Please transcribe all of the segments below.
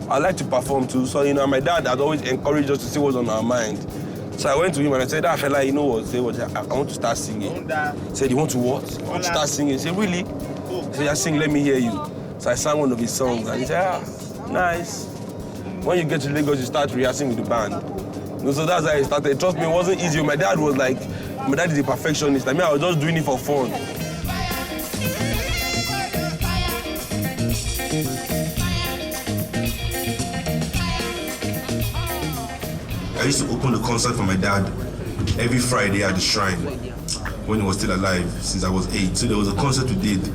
I like to perform too. So, you know, my dad had always encouraged us to see what's on our mind. So I went to him and I said, "Ah, fella, you know what? I want to start singing." He said, "You want to what?" "I want to start singing." He said, "Really?" He said, "Yeah, sing, let me hear you." So I sang one of his songs and he said, "Ah, nice. When you get to Lagos, you start rehearsing with the band." You know, so that's how I started. Trust me, it wasn't easy. My dad was like, my dad is a perfectionist. I mean, I was just doing it for fun. I used to open the concert for my dad every Friday at the Shrine when he was still alive, since I was 8. So there was a concert we did,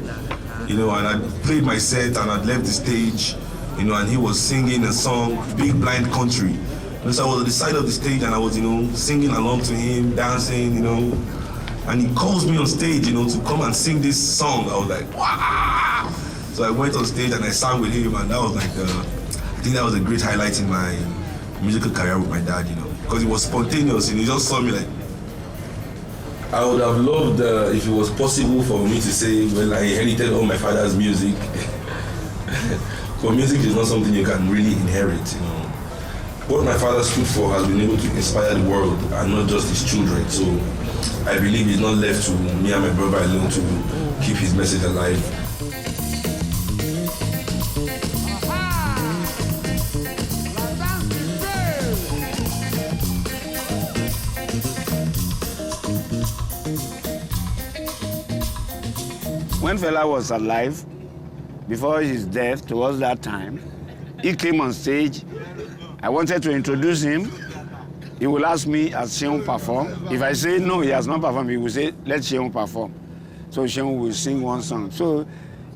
you know, and I played my set and I'd left the stage, you know, and he was singing a song, Big Blind Country. And so I was at the side of the stage and I was, you know, singing along to him, dancing, you know, and he calls me on stage, you know, to come and sing this song. I was like, wow! So I went on stage and I sang with him, and that was like, I think that was a great highlight in my musical career with my dad, you know, because it was spontaneous and he just saw me like. I would have loved if it was possible for me to say, well, I inherited all my father's music. But music is not something you can really inherit, you know. What my father stood for has been able to inspire the world and not just his children. So I believe it's not left to me and my brother alone to keep his message alive. When Fela was alive, before his death, towards that time, he came on stage. I wanted to introduce him. He will ask me, has Seun performed? If I say no, he has not performed, he will say, let Seun perform. So Seun will sing one song. So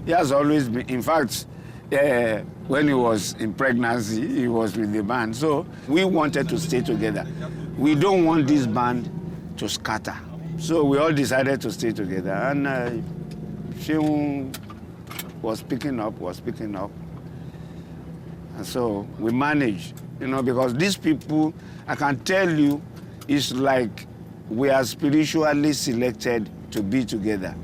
he has always been, in fact, when he was in pregnancy, he was with the band. So we wanted to stay together. We don't want this band to scatter. So we all decided to stay together. And Seun was picking up. And so we managed, you know, because these people, I can tell you, it's like we are spiritually selected to be together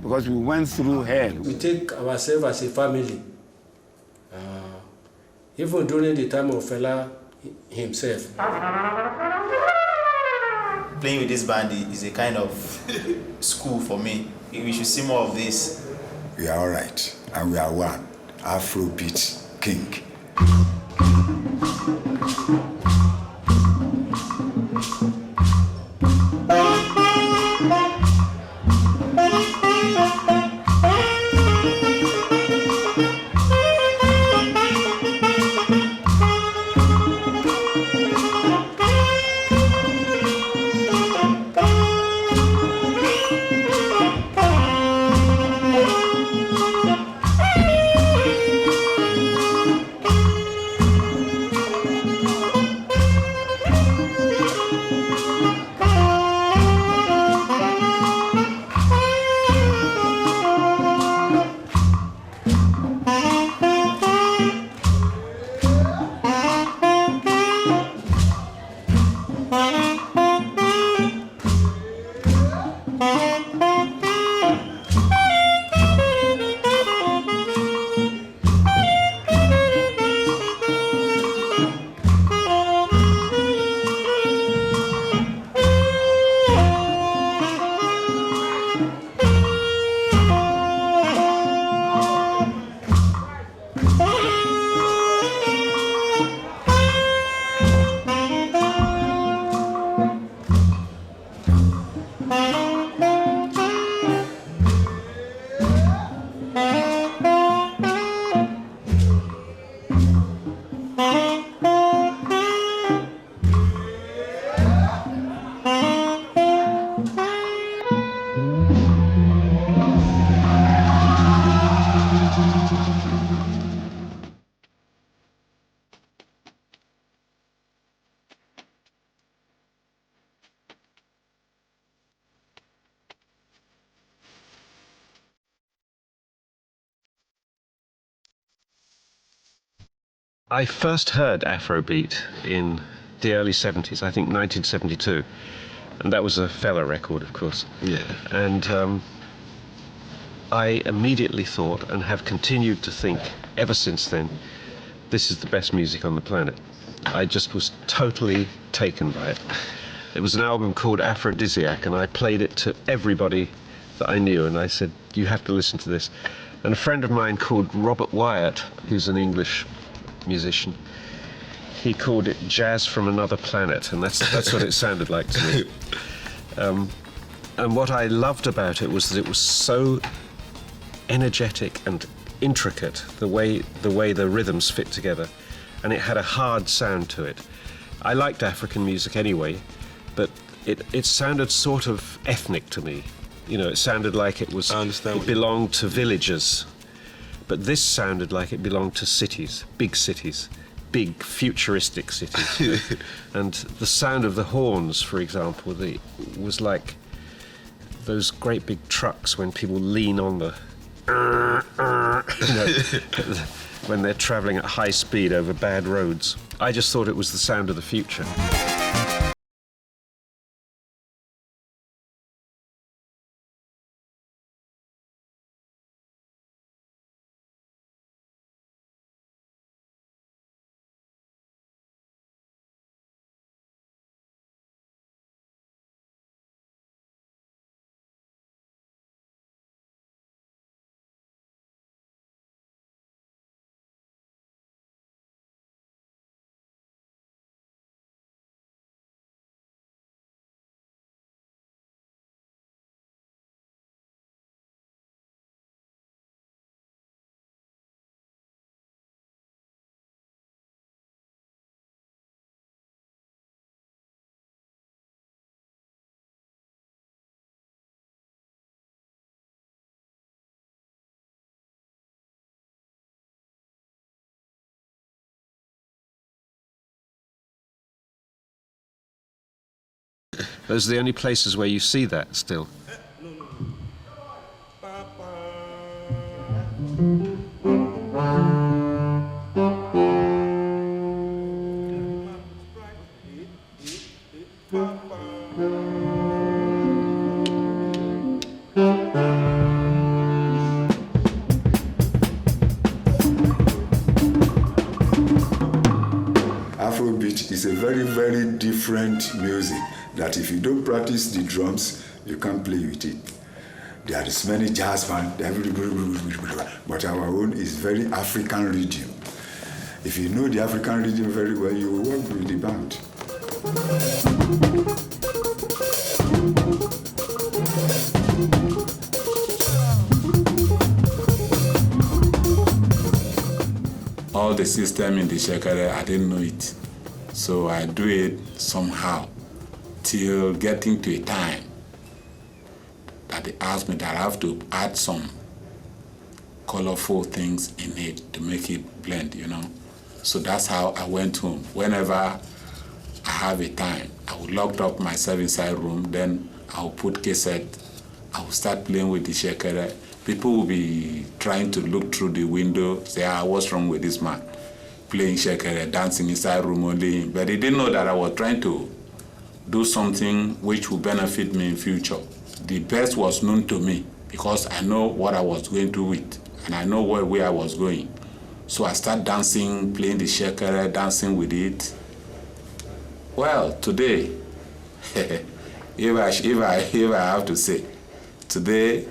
because we went through hell. We take ourselves as a family. Even during the time of Fela himself. Playing with this band is a kind of school for me. We should see more of this. We are all right, and we are one. Afrobeat King. I first heard Afrobeat in the early 70s, I think 1972. And that was a Fela record, of course. Yeah. And I immediately thought, and have continued to think ever since then, this is the best music on the planet. I just was totally taken by it. It was an album called Aphrodisiac, and I played it to everybody that I knew, and I said, you have to listen to this. And a friend of mine called Robert Wyatt, who's an English musician, he called it jazz from another planet, and that's what it sounded like to me. And what I loved about it was that it was so energetic and intricate, the way the rhythms fit together, and it had a hard sound to it. I liked African music anyway, but it sounded sort of ethnic to me. You know, it sounded like it belonged to villages, but this sounded like it belonged to cities, big futuristic cities. And the sound of the horns, for example, was like those great big trucks when people lean on the you know, when they're traveling at high speed over bad roads. I just thought it was the sound of the future. Those are the only places where you see that still. Afrobeat is a very, very different music that if you don't practice the drums, you can't play with it. There is many jazz bands, but our own is very African rhythm. If you know the African rhythm very well, you will work with the band. All the system in the shekere, I didn't know it. So I do it somehow till getting to a time that they asked me that I have to add some colorful things in it to make it blend, you know. So that's how I went home. Whenever I have a time, I will lock up myself inside room, then I will put cassette, I will start playing with the shekere. People will be trying to look through the window, say, what's wrong with this man? Playing shekere, dancing inside room only. But they didn't know that I was trying to do something which will benefit me in future. The best was known to me because I know what I was going to with and I know where I was going. So I start dancing, playing the shekere, dancing with it. Well, today, if I have to say, today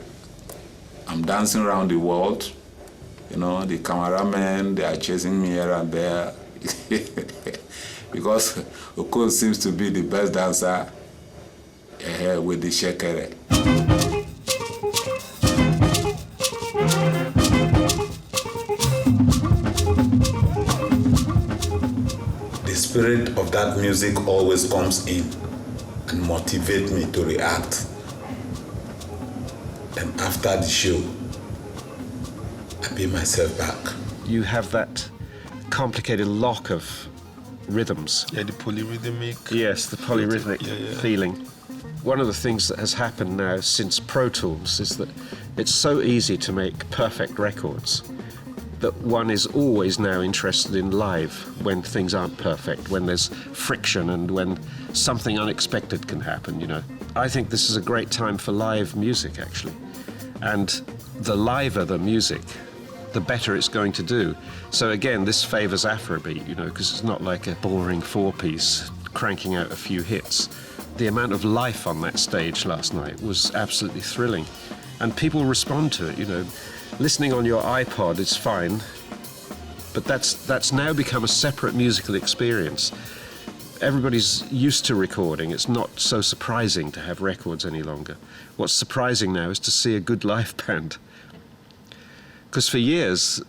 I'm dancing around the world. You know, the cameramen, they are chasing me here and there. Because Okon seems to be the best dancer with the shekere. The spirit of that music always comes in and motivates me to react. And after the show, I pay myself back. You have that complicated lock of rhythms. Yeah, the polyrhythmic. Yes, the polyrhythmic feeling. One of the things that has happened now since Pro Tools is that it's so easy to make perfect records that one is always now interested in live when things aren't perfect, when there's friction and when something unexpected can happen, you know. I think this is a great time for live music, actually. And the liver the music, the better it's going to do. So again, this favours Afrobeat, you know, because it's not like a boring four-piece cranking out a few hits. The amount of life on that stage last night was absolutely thrilling. And people respond to it, you know. Listening on your iPod is fine, but that's now become a separate musical experience. Everybody's used to recording. It's not so surprising to have records any longer. What's surprising now is to see a good live band. Because for years,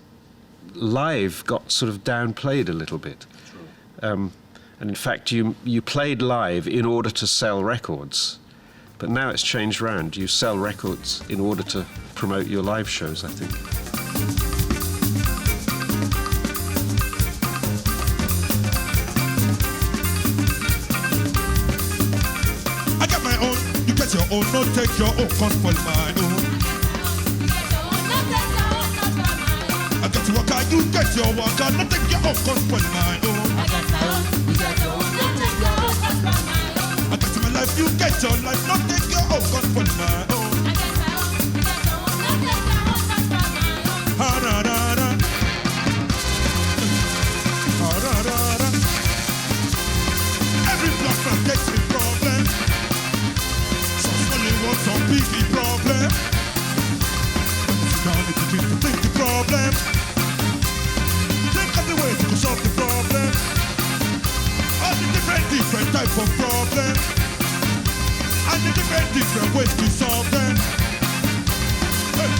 live got sort of downplayed a little bit. And in fact, you played live in order to sell records. But now it's changed round. You sell records in order to promote your live shows, I think. I got my own, you get your own, don't take your own, come for my own. I got to work out, you get your work out, don't take your own, come for my own. I got my own, you get your own, don't take your own, come for my own. I got my life, you get your life, don't take your own, come for my own. I got my own, you get your own, don't take your own, come for my own. Ha da da da. Ha da da da. Every black man gets a problem. Some biggie problem. Now if you begin to think the problem, think of the way to solve the problem. All the different types of problems, and the different ways to solve them. Hey,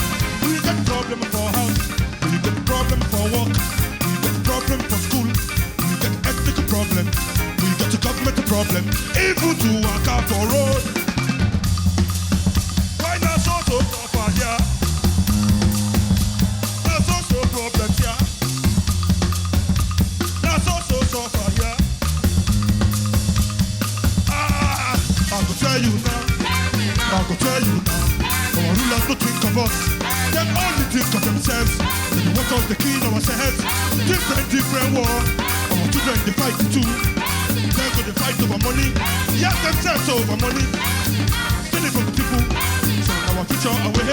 we got problem for house, we got problem for work, we got problem for school, we got ethical problem, we got the government problem, even to work out for road. Yeah. That's also problems, yeah. That's also suffer, yeah. I go tell you now. I go tell you now. Our rulers don't think of us. They only think of themselves. They want us to kill ourselves. Different war. Our children they fight too. They go they fight over money. Yeah, themselves over money. Stealing from the people. Our future away.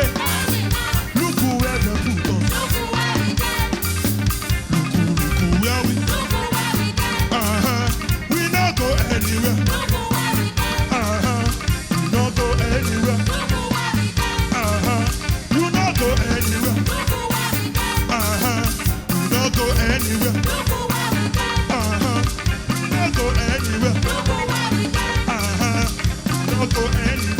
Look where they put us. Look where we get. Look where we. We not go anywhere. Look where we get. We not go anywhere. Look where we get. You not go anywhere. Look where we get. We not go anywhere. Look where we get. We not go anywhere. Look where we get. We not go anywhere. We not go anywhere. We not go anywhere.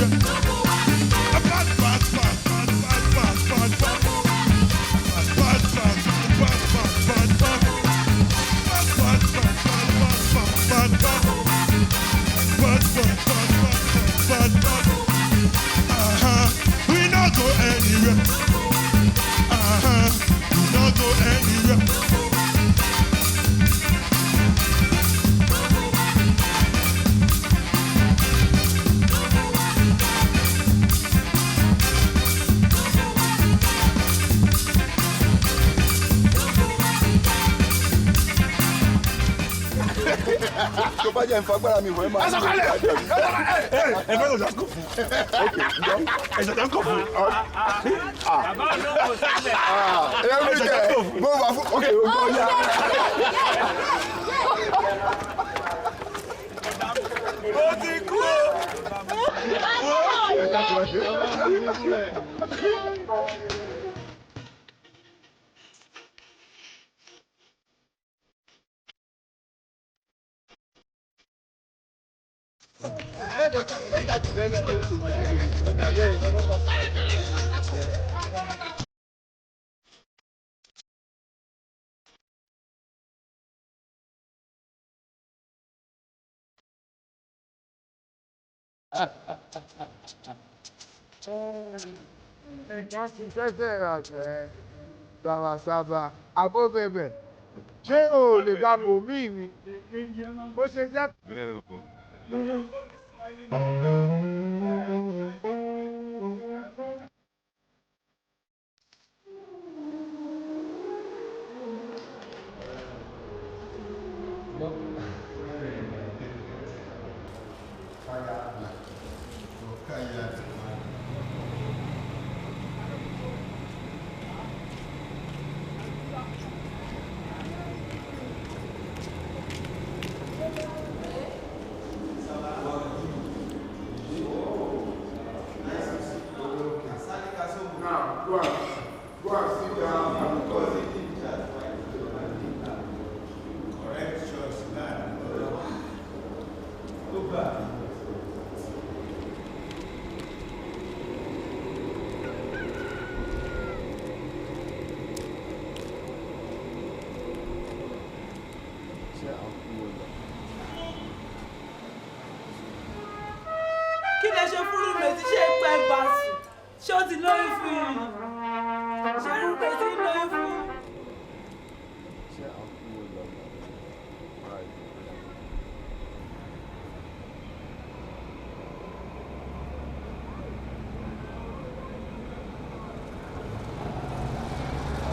Tó bá jẹ́ ìfagbára mi wọ́n ẹ máa. Ẹ sọ̀kalẹ̀! Ẹ fẹ́ lọ sọ́kò fún. Ẹ sọ̀tàn kò fún. Bàbá olóko sálẹ̀. Ẹ bí kẹ́ mo wà fún. Ok, o gbọ́ ya. Ó ti kú. Sábà abóbẹ̀bẹ̀ ṣé o lè gba bòmí mi bó ṣe jẹ́.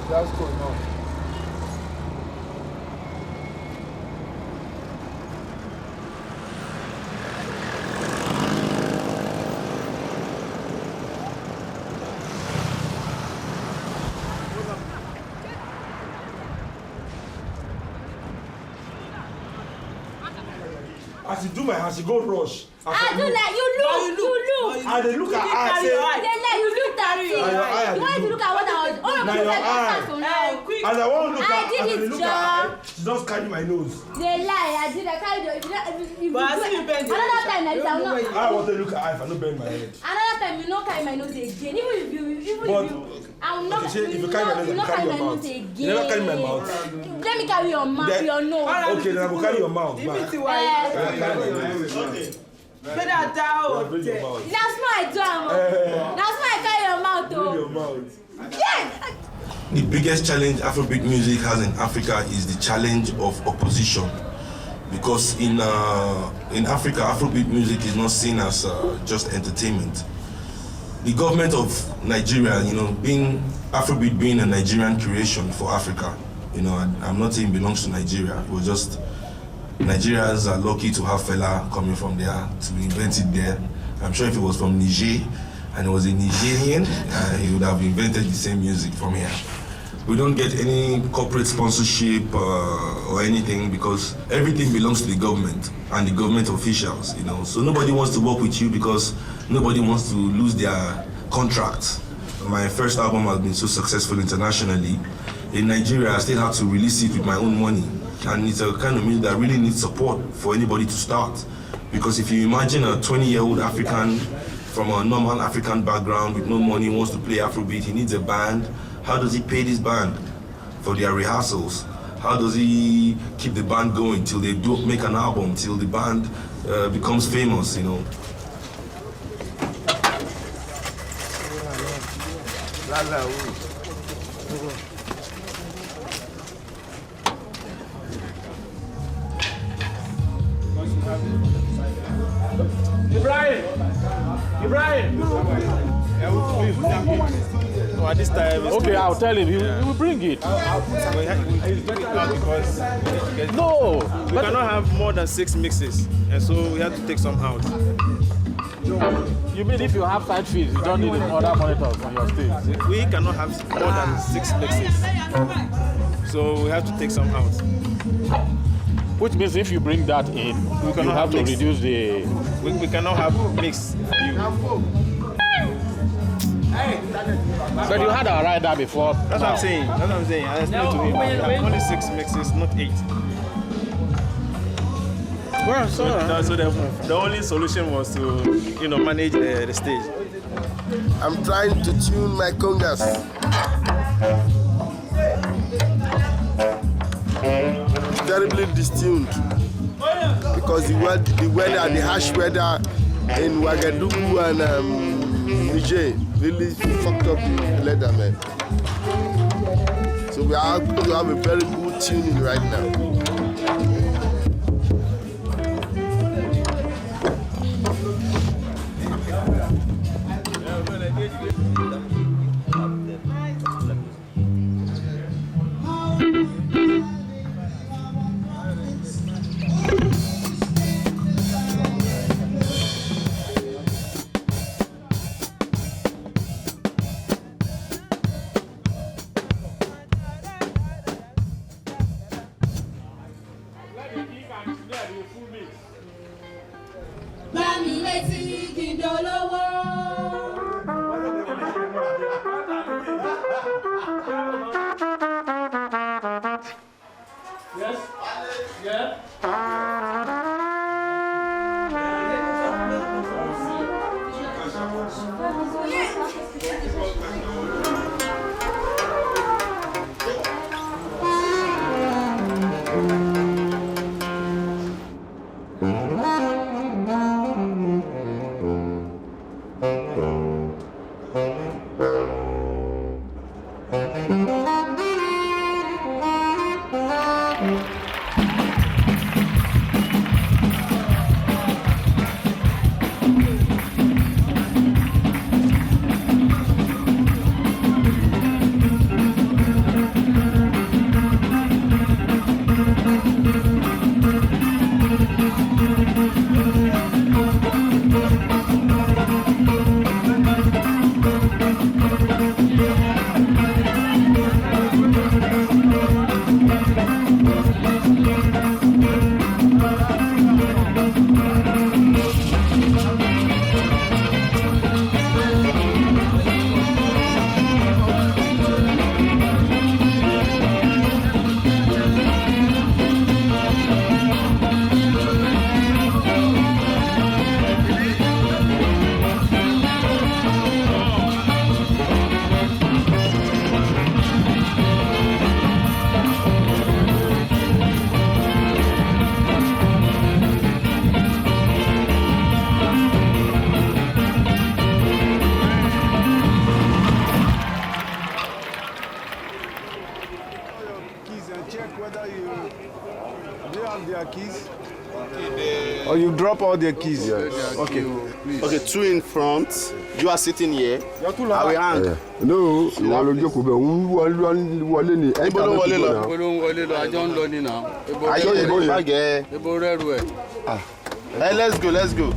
That's going on. As you do my hands, you go rush. I do like you look. And they look at her say, They like you looked at it. You want to look at what I was. All of you said from now. and I won't look at her. I did it, look at her. She just carry my nose. They lie. I did. I carried it. Another time like this, I will not. I want to look at her if I don't bend my head. Another time you not carry my nose again. Even if you, I will not. Okay, if you carry my nose, I carry your mouth. Again. You never carry my mouth. Let me carry your mouth, your nose. Okay, then I will carry your mouth. Okay. That's why I do. That's why I carry your mouth, though. Your mouth. Yes. The biggest challenge Afrobeat music has in Africa is the challenge of opposition, because in Africa, Afrobeat music is not seen as just entertainment. The government of Nigeria, being Afrobeat being a Nigerian creation for Africa, I'm not saying it belongs to Nigeria. It was just Nigerians are lucky to have Fela coming from there, to invent it there. I'm sure if it was from Niger and it was a Nigerian, he would have invented the same music from here. We don't get any corporate sponsorship or anything, because everything belongs to the government and the government officials, So nobody wants to work with you because nobody wants to lose their contract. My first album has been so successful internationally. In Nigeria, I still have to release it with my own money. And it's a kind of music that really needs support for anybody to start. Because if you imagine a 20-year-old African from a normal African background with no money wants to play Afrobeat, he needs a band. How does he pay this band for their rehearsals? How does he keep the band going till they do make an album, till the band becomes famous, Ibrahim. Oh, at this time. Okay, I'll tell him. He will bring it. Because no, we cannot have more than 6 mixes, and so we have to take some out. You mean if you have side feeds, you don't need other monitors on your stage? We cannot have more than 6 mixes, so we have to take some out. Which means if you bring that in, you have to reduce the... We cannot have mix view. But you had a rider before. That's what I'm saying. I explained to him. We have only 6 mixes, not 8. Well, so the only solution was to, manage the stage. I'm trying to tune my congas. Terribly distuned because the harsh weather in Ouagadougou and Niger really fucked up the leather, man. So we are going to have a very good tuning right now. Do you have their keys? Or you drop all their keys? Yes. Okay. Okay, 2 in front. You are sitting here. I will hang. No, Ibo ló wọlé lọ? Ayé bágẹ̀. Hey, let's go, let's go.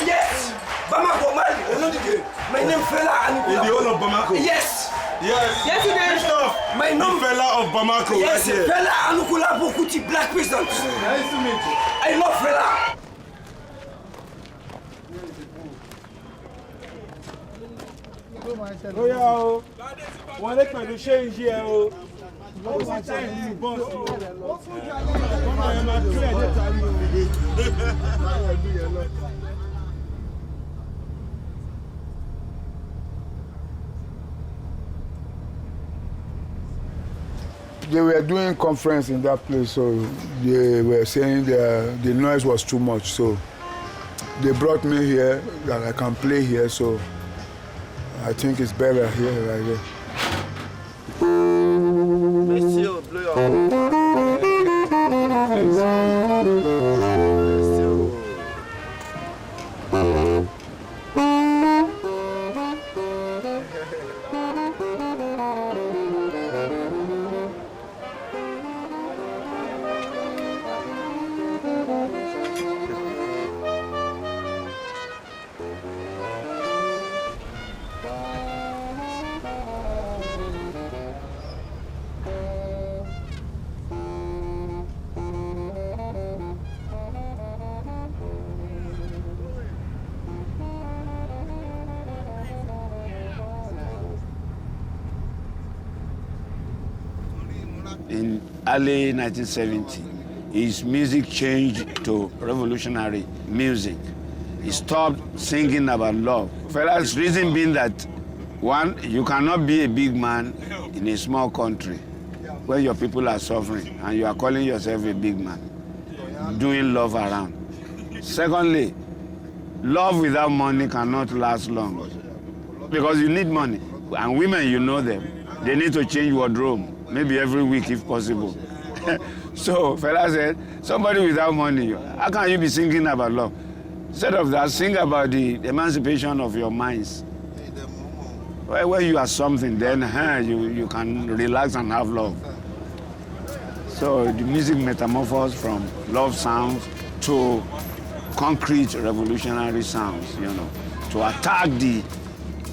Yes! Bamako, Mali, my name Fela and in the whole of Bamako? Yes! Yes! Yes, it is! Christophe! My name Fela of Bamako! Yes, right here. Fela Kuti, Black President! Nice to meet you. I love Fela! Oh, yeah, oh. One leg can change here, oh. One time you boss. They were doing conference in that place, so they were saying the noise was too much. So they brought me here that I can play here. So I think it's better here, right here. In early 1970, his music changed to revolutionary music. He stopped singing about love. Fela's reason being that, one, you cannot be a big man in a small country where your people are suffering and you are calling yourself a big man, doing love around. Secondly, love without money cannot last long because you need money. And women, you know them, they need to change wardrobe, maybe every week if possible. So Fela said, somebody without money, how can you be singing about love? Instead of that, sing about the emancipation of your minds. When you are something, then you can relax and have love. So the music metamorphosed from love sounds to concrete revolutionary sounds, to attack the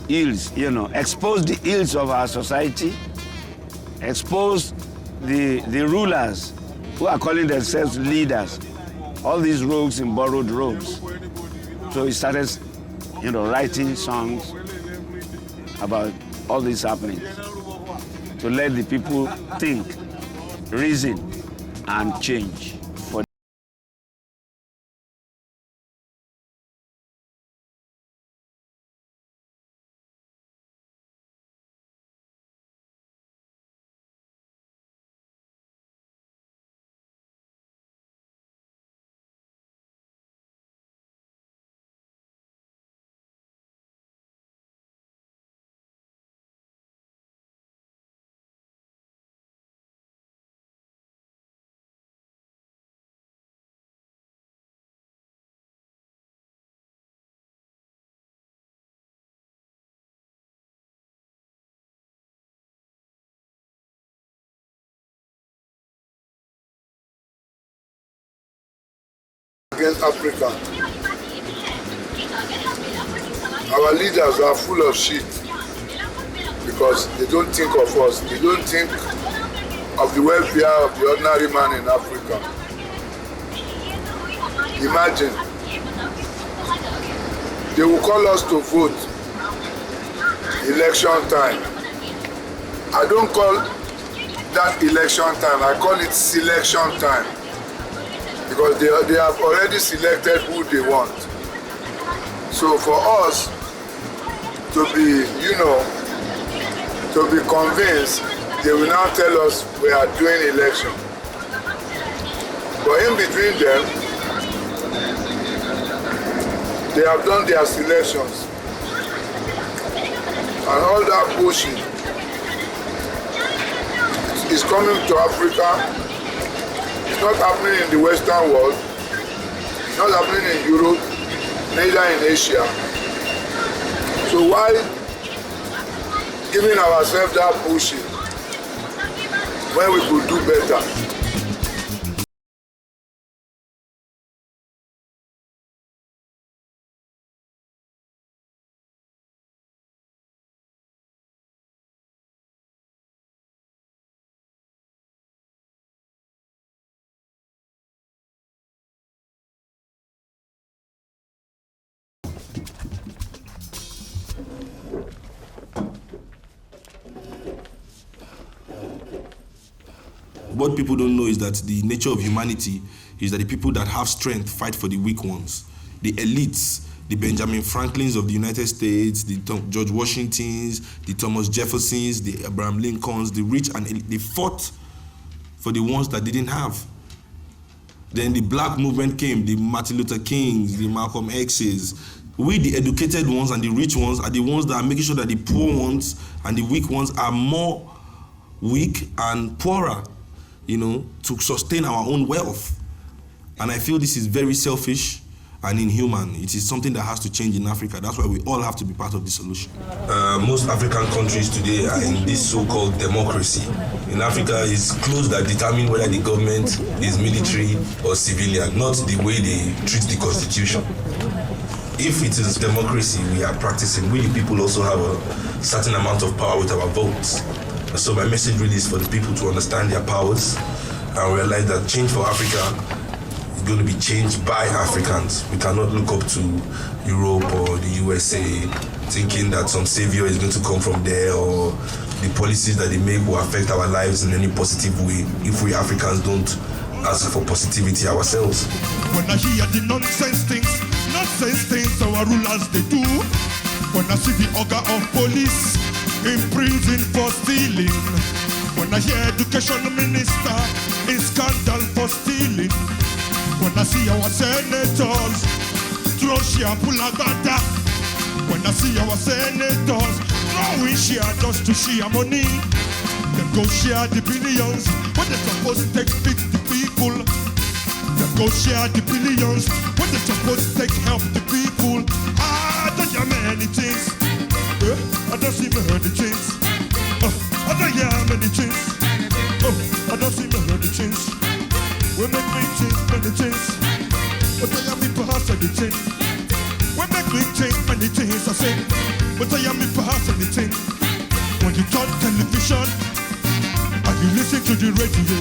ills, expose the ills of our society, expose the rulers who are calling themselves leaders, all these rogues in borrowed robes. So he started, writing songs about all these happenings to let the people think, reason, and change. Against Africa. Our leaders are full of shit because they don't think of us. They don't think of the welfare of the ordinary man in Africa. Imagine, they will call us to vote election time. I don't call that election time, I call it selection time. Because they have already selected who they want. So for us to be, to be convinced, they will now tell us we are doing election. But in between them, they have done their selections. And all that bullshit is coming to Africa. It's not happening in the Western world, it's not happening in Europe, neither in Asia. So why giving ourselves that bullshit when we could do better? What people don't know is that the nature of humanity is that the people that have strength fight for the weak ones. The elites, the Benjamin Franklins of the United States, the George Washingtons, the Thomas Jeffersons, the Abraham Lincolns, the rich and elite, they fought for the ones that didn't have. Then the black movement came, the Martin Luther Kings, the Malcolm X's. We, the educated ones and the rich ones, are the ones that are making sure that the poor ones and the weak ones are more weak and poorer, to sustain our own wealth. And I feel this is very selfish and inhuman. It is something that has to change in Africa. That's why we all have to be part of the solution. Most African countries today are in this so-called democracy. In Africa, it's clothes that determine whether the government is military or civilian, not the way they treat the constitution. If it is democracy we are practicing, we the people also have a certain amount of power with our votes. So my message really is for the people to understand their powers and realize that change for Africa is going to be changed by Africans. We cannot look up to Europe or the USA thinking that some savior is going to come from there or the policies that they make will affect our lives in any positive way if we Africans don't ask for positivity ourselves. When I hear the nonsense things our rulers they do, when I see the ogre of police in prison for stealing, when I hear education minister in scandal for stealing, when I see our senators throw share pulagada, when I see our senators throwing share just to share money, then go share the billions when they supposed to take feed the people, then go share the billions when they supposed to take help the people. I don't hear many things. I don't see many things. I don't hear many things. I don't see many things. We make me change many things. But I am me pass anything. We make me change many things. I say, but I am me pass anything. When you turn television and you listen to the radio,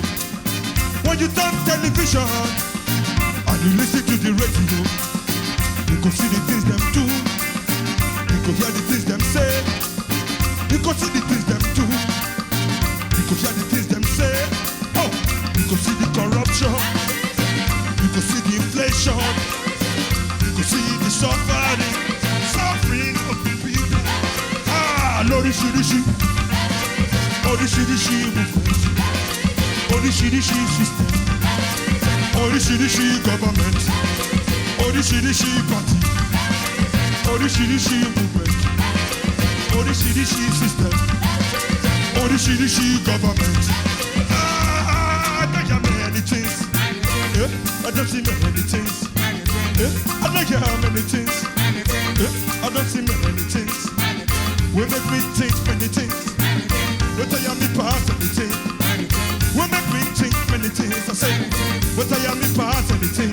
when you turn television and You listen to the radio, you can see the things them do. You can hear the things them say. You can see the things them do. You can hear the things them say. Oh, you can see the corruption. You can see the inflation. You can see the suffering of the people. Ah, Lord, this shit. Oh, this shit movement. Oh, this shit system. Oh, this shit government. Oh, this shit party. Oh, this shit movement. Oh, this shit system. Oh, this shit government. Ah, I don't hear many things. I don't see many things. I don't hear many things. I don't see many things. We make me think many things. What I am me past anything. We make me think many things. I say, what I am me past anything.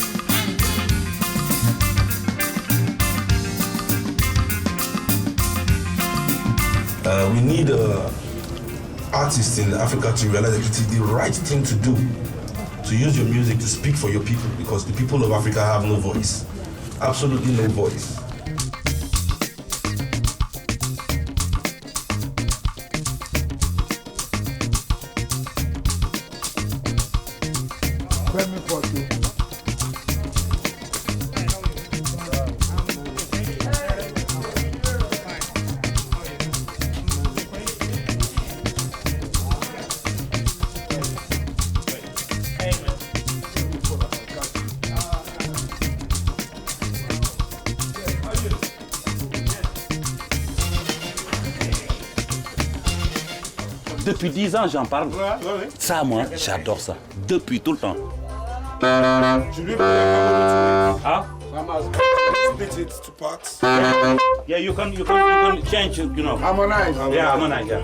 We need artists in Africa to realize that it is the right thing to do, to use your music to speak for your people, because the people of Africa have no voice, absolutely no voice. Depuis 10 ans, j'en parle. Ça, moi, j'adore ça. Depuis tout le temps. Tu lui Huh? split it to parts. Yeah, you can change, you know. Harmonize. Yeah, harmonize, yeah.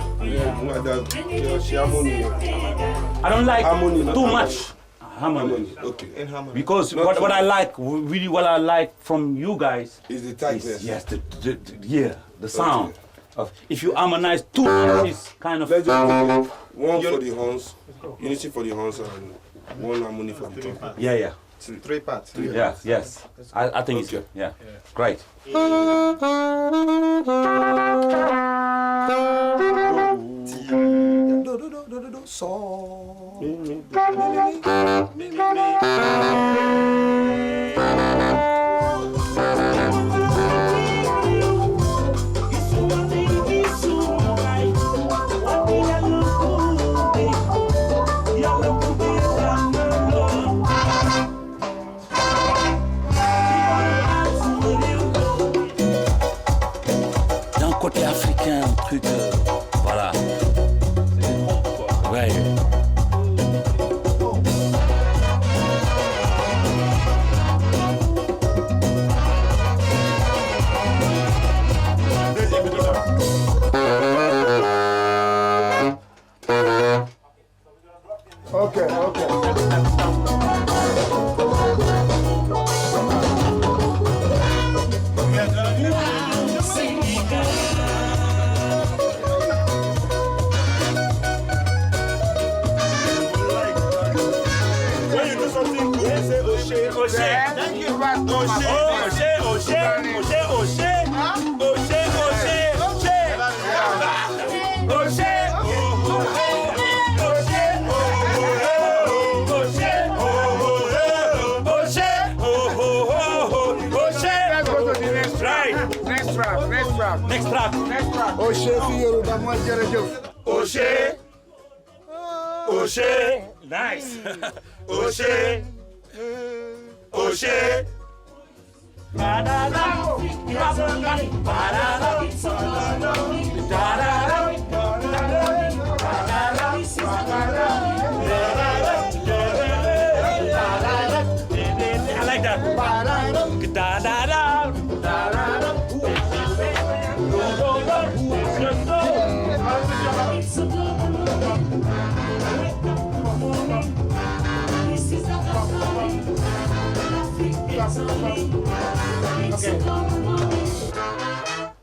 I don't like too much harmony. Okay. In harmony. Because what I like, really what I like from you guys is the tightness. Yes, the sound. Of, if you harmonize too much, it's kind of... Let's just one for the horns, unity for the horns, and one harmony for the trumpet. Yeah. 3 parts. Yes. I think it's good. Yeah. Great. Côté africain, un truc, voilà. Ouais. Okay. Next track. Oshe fi Yoruba mo jërëjëf. Oshe. Nice. Oshe. I like that.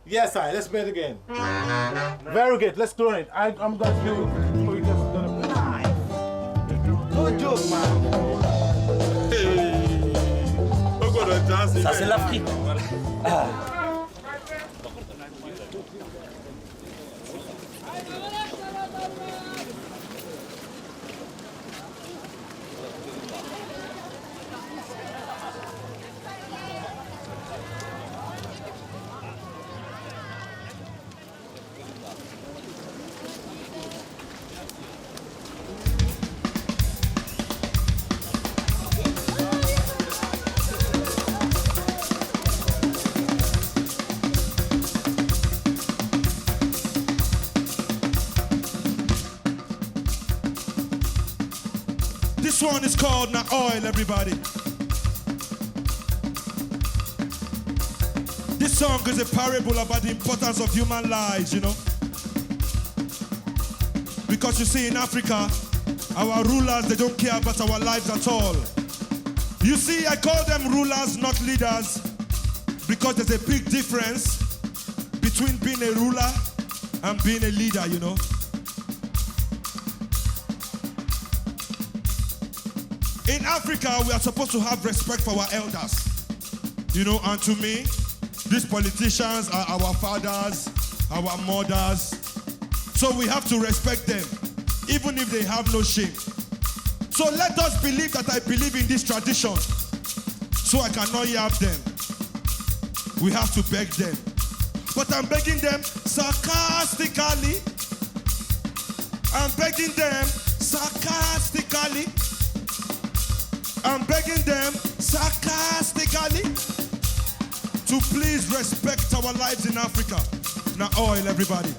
Yes, sir. Let's play it again. Very good. Let's clone it. I'm going to do it. Good job, man. Ça, c'est l'Afrique. Ah. This one is called Na Oil, everybody. This song is a parable about the importance of human lives, you know. Because you see, in Africa, our rulers, they don't care about our lives at all. You see, I call them rulers, not leaders, because there's a big difference between being a ruler and being a leader, you know. In Africa, we are supposed to have respect for our elders. You know, and to me, these politicians are our fathers, our mothers. So we have to respect them, even if they have no shame. So let us believe that I believe in this tradition, so I cannot yab them. We have to beg them. But I'm begging them sarcastically. I'm begging them sarcastically. I'm begging them sarcastically to please respect our lives in Africa. Now oil, everybody.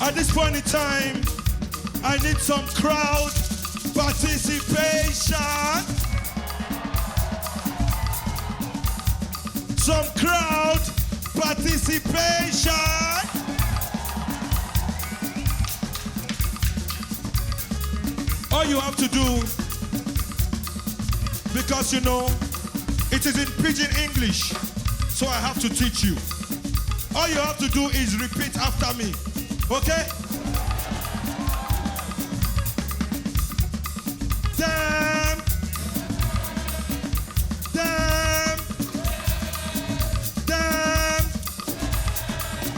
At this point in time, I need some crowd participation. Some crowd participation. All you have to do, because you know, it is in pidgin English, so I have to teach you. All you have to do is repeat after me. Okay? Damn! Damn! Damn!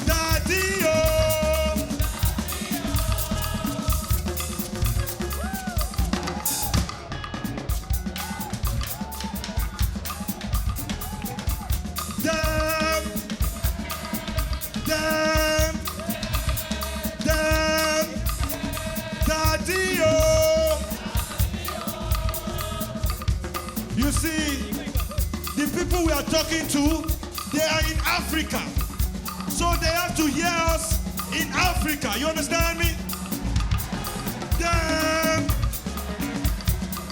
Daddy-o! Damn! Damn! Damn! Daddy-o! You see, the people we are talking to, they are in Africa. So they have to hear us in Africa. You understand me? Damn!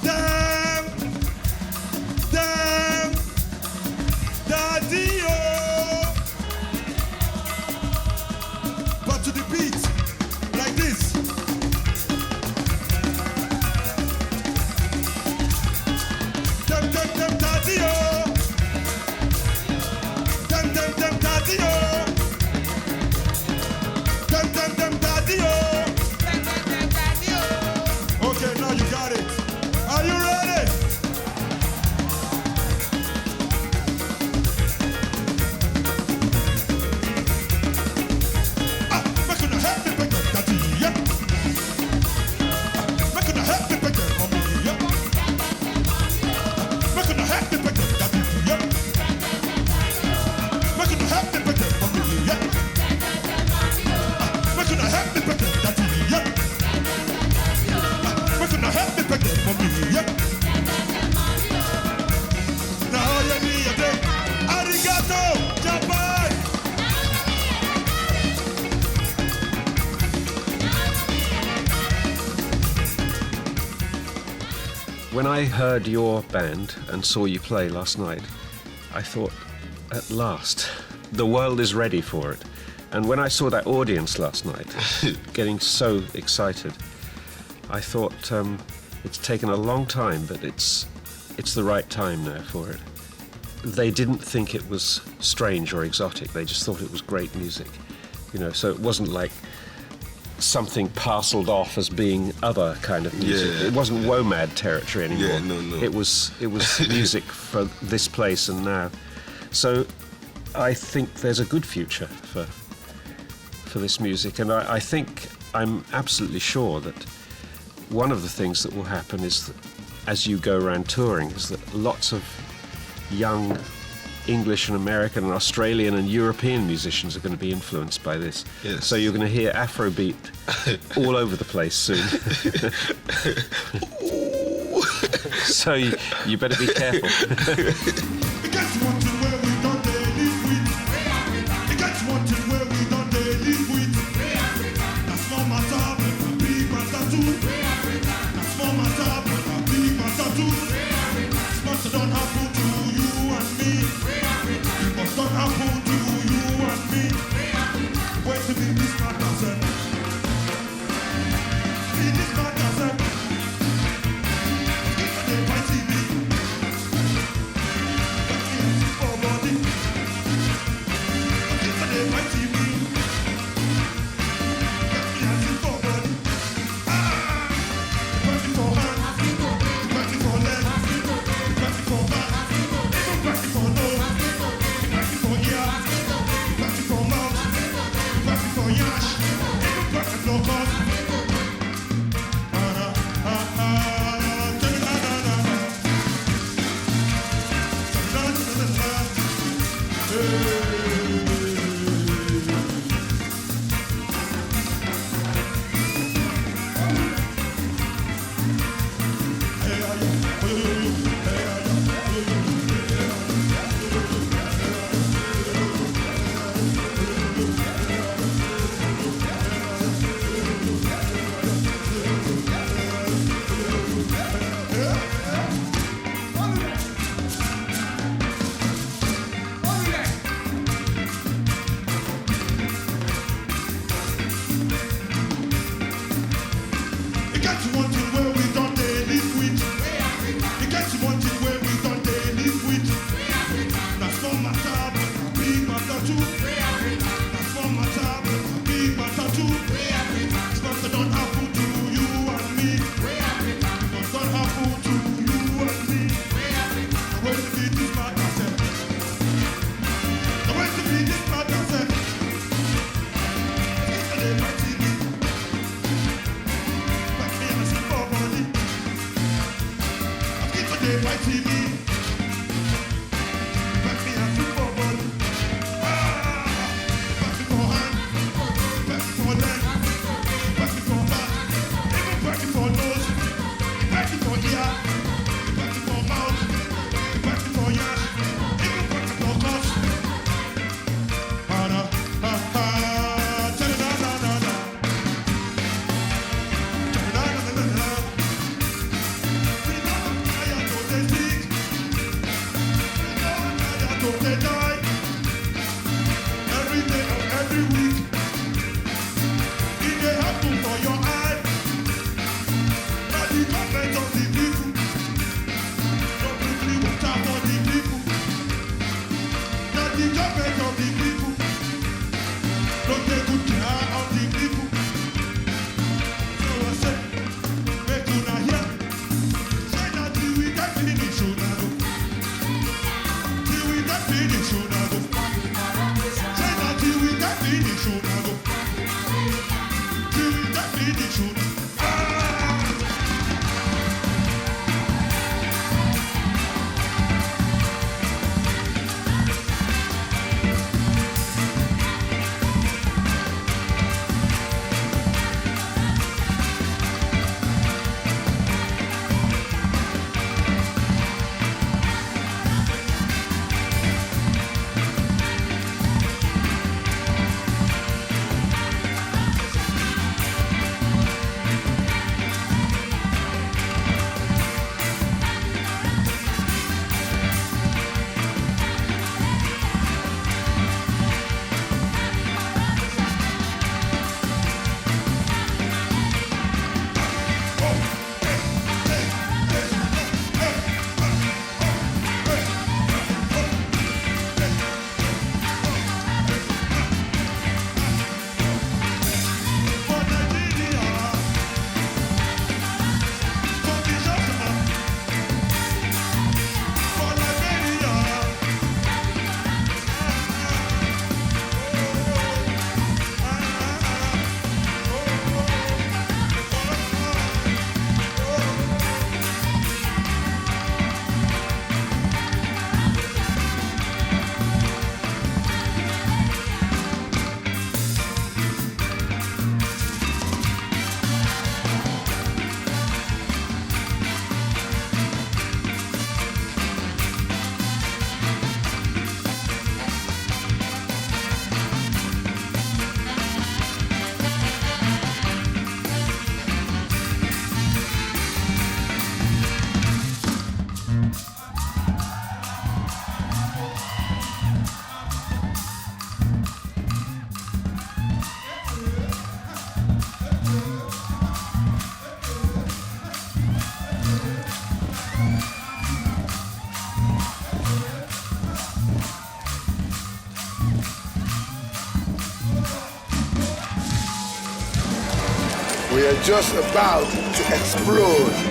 Damn! Damn! Daddy-o! But to the beat, like this. respect them for me. Yeah. Now you need a day. Arigato, Japan. When I heard your band and saw you play last night, I thought, at last, the world is ready for it. And when I saw that audience last night, getting so excited, I thought it's taken a long time, but it's the right time now for it. They didn't think it was strange or exotic. They just thought it was great music, you know. So it wasn't like something parceled off as being other kind of music. Yeah. It wasn't WOMAD territory anymore. Yeah, no. It was music for this place and now. So I think there's a good future for this music, and I think I'm absolutely sure that one of the things that will happen is that as you go around touring is that lots of young English and American and Australian and European musicians are going to be influenced by this. Yes. So you're going to hear Afrobeat all over the place soon. So you better be careful. We are just about to explode.